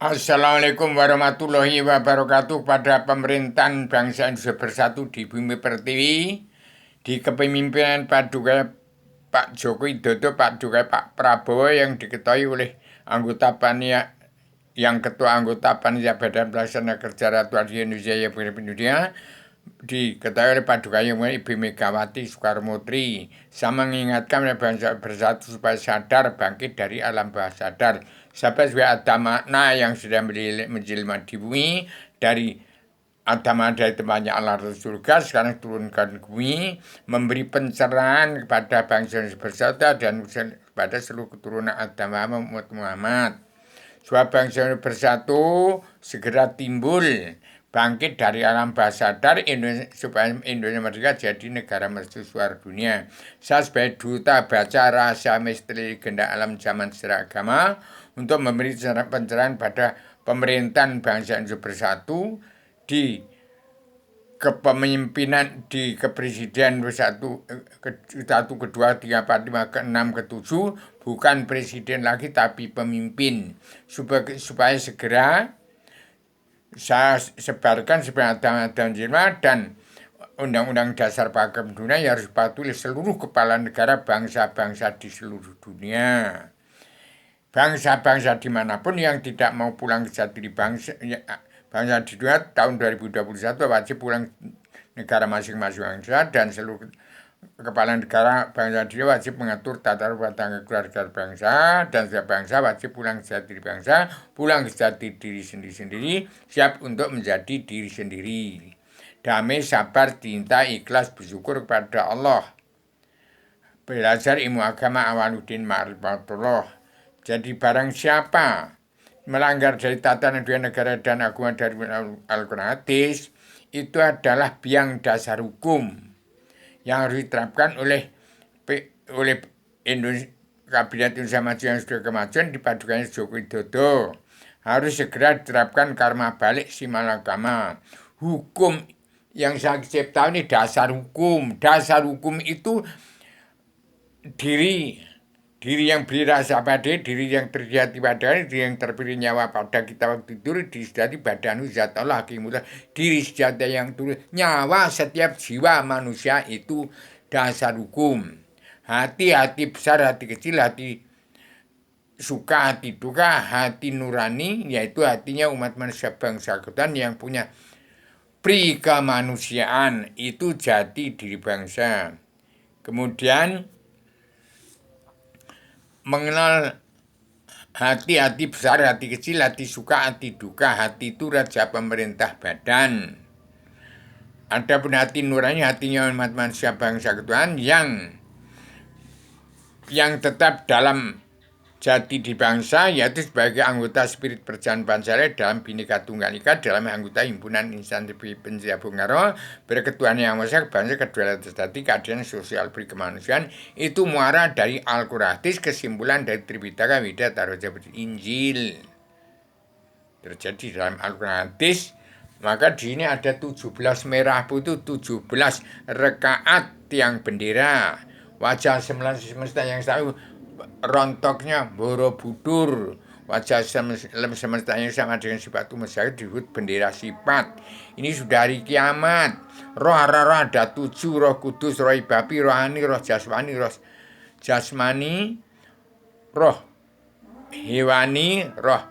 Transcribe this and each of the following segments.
Assalamualaikum warahmatullahi wabarakatuh. Pada pemerintahan bangsa Indonesia Bersatu di Bumi Pertiwi, di kepemimpinan Paduka Pak Joko Widodo, Paduka Pak Prabowo yang diketahui oleh anggota Panitia yang ketua anggota Panitia Badan Pelaksana Kerja Ratu Adi Indonesia yang Dunia diketahui oleh Paduka yang Ibu Megawati Soekarnoputri. Saya mengingatkan bangsa bersatu supaya sadar bangkit dari alam bawah sadar. Sampai supaya ada makna yang sudah menjelma di bumi dari dari tempatnya Allah surga sekarang turunkan ke bumi, memberi pencerahan kepada bangsa bersatu dan kepada seluruh keturunan Adam Muhammad. Supaya bangsa bersatu segera timbul bangkit dari alam bawah sadar supaya Indonesia merdeka jadi negara mercusuar dunia. Saya sebagai duta baca rahasia misteri legenda alam zaman sejarah agama untuk memberi pencerahan pada pemerintahan bangsa Indonesia Bersatu di kepemimpinan di kepresiden satu, kedua, tiga, empat, lima, ke enam, ketujuh bukan presiden lagi tapi pemimpin supaya segera saya sebarkan supaya ada jelma dan Undang-Undang Dasar Pakem Dunia yang harus dipatuhi seluruh kepala negara bangsa-bangsa di seluruh dunia. Bangsa-bangsa dimanapun yang tidak mau pulang ke jati diri bangsa di dunia tahun 2021 wajib pulang negara masing-masing bangsa dan seluruh kepala negara bangsa di dunia wajib mengatur tata rumah tangga keluarga bangsa dan setiap bangsa wajib pulang ke jati diri bangsa, pulang ke jati diri sendiri-sendiri, siap untuk menjadi diri sendiri. Damai, sabar, cinta, ikhlas, bersyukur kepada Allah. Belajar ilmu agama Awaluddin Ma'rifatullah. Jadi barang siapa melanggar dari tatanan dua negara dan agama dari Al-Quran hadis, itu adalah biang dasar hukum yang harus diterapkan oleh Kabinet Indonesia Maju yang sudah kemajuan dipadukannya Joko Widodo. Harus segera diterapkan karma balik si malakama. Hukum yang saya tahu ini dasar hukum. Dasar hukum itu diri yang beri rasa pada diri yang terjadi pada diri yang terpilih nyawa pada kita waktu tidur, diri sejati badanu zat Allah hakimullah, diri sejati yang turun nyawa setiap jiwa manusia itu dasar hukum. Hati besar, hati kecil, hati suka, hati duka, hati nurani, yaitu hatinya umat manusia bangsa ketuhanan yang punya pri kemanusiaan, itu jati diri bangsa. Kemudian mengenal hati besar, hati kecil, hati suka, hati duka. Hati itu raja pemerintah badan. Adapun hati nurani, hatinya umat manusia bangsa ketuhanan yang tetap dalam jati di bangsa, yaitu sebagai anggota spirit perjalanan Pancasila dalam Bhinneka Tunggal Ika, dalam anggota himpunan instansi penjia Bung Karno, berketuhanan yang maha bangsa, kedaulatan sejati, keadilan sosial berkemanusiaan, itu muara dari Al-Quran hadis, kesimpulan dari Tripitaka Weda Taroja Injil terjadi dalam Al-Quran hadis. Maka di sini ada 17 merah putih, 17 rekaat tiang bendera, wajah semesta yang tahu rontoknya Borobudur, wajah semesta yang sama dengan sifat masyarakat disebut bendera sifat. Ini sudah hari kiamat. Roh ada 7, roh kudus, roh ibabi, rohani, roh jasmani, roh hewani, roh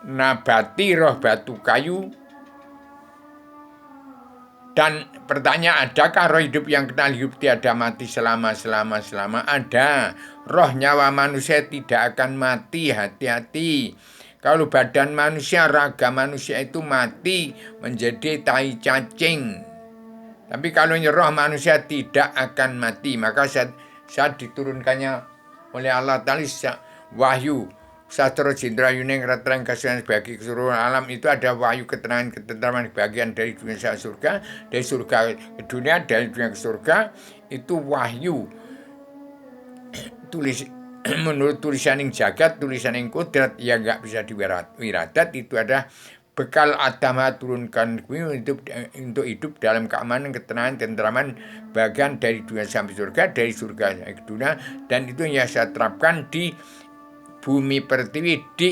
nabati, roh batu kayu. Dan pertanyaan, adakah roh hidup yang kenal hidup tiada mati selama? Ada. Roh nyawa manusia tidak akan mati, hati-hati. Kalau badan manusia, raga manusia itu mati menjadi tai cacing. Tapi kalau roh manusia tidak akan mati. Maka saat diturunkannya oleh Allah Ta'ala wahyu Sastro Jendra Yuning Ratran Kasihan bagi keseluruhan alam, itu ada wahyu ketenangan ketentraman bagian dari dunia ke surga, dari surga ke dunia, dari dunia ke surga. Itu wahyu menurut tulisan yang jagat, tulisan yang kodrat yang nggak bisa diwaradat. Itu ada bekal agama turunkan untuk hidup dalam keamanan, ketenangan, ketentraman bagian dari dunia sampai surga, dari surga ke dunia. Dan itu yang saya terapkan di bumi pertiwi di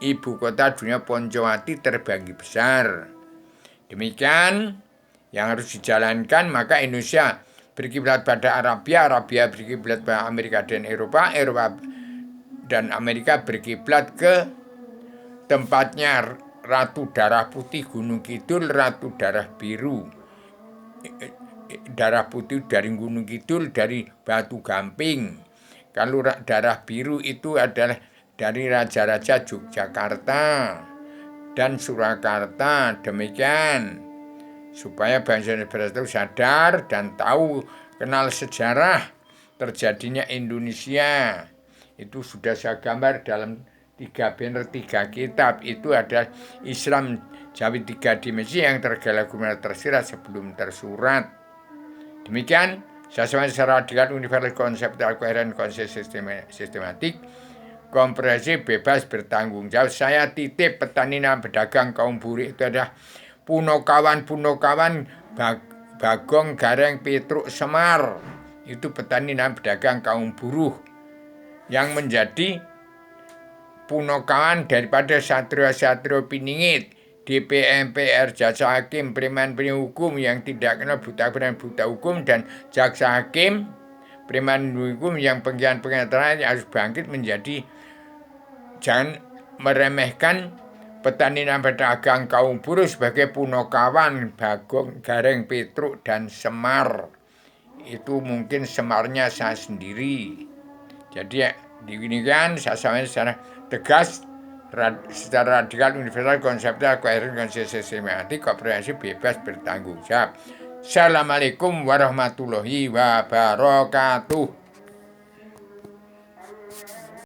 ibu kota dunia Poncowati terbagi besar. Demikian yang harus dijalankan, maka Indonesia berkiblat pada Arabia, Arabia berkiblat pada Amerika dan Eropa, Eropa dan Amerika berkiblat ke tempatnya Ratu Darah Putih Gunung Kidul, Ratu Darah Biru. Darah putih dari Gunung Kidul, dari Batu Gamping. Kalau darah biru itu adalah dari raja-raja Yogyakarta dan Surakarta. Demikian supaya bangsa Indonesia itu sadar dan tahu, kenal sejarah terjadinya Indonesia. Itu sudah saya gambar dalam 3 banner 3 kitab. Itu adalah Islam Jawi 3 dimensi yang tergala-gala tersirat sebelum tersurat. Demikian saya secara radikal universal konseptual koheren konsep sistematik komprehensif bebas bertanggung jawab. Saya titip petani dan pedagang kaum buruh itu adalah Punokawan Bagong Gareng Petruk Semar. Itu petani dan pedagang kaum buruh yang menjadi punokawan daripada satria-satria piningit, DP, MPR, jaksa hakim, preman hukum yang tidak kenal buta dan buta hukum, dan jaksa hakim, preman hukum yang pengkhianat harus bangkit menjadi, jangan meremehkan petani dan pedagang kaum buruh sebagai punokawan Bagong, Gareng, Petruk, dan Semar. Itu mungkin Semarnya saya sendiri. Jadi dibinikan saya sampaikan secara tegas, secara radikal, universal, konseptual, koheren, konsisten, sistematik, komprehensif, bebas bertanggung jawab. Assalamualaikum warahmatullahi wabarakatuh.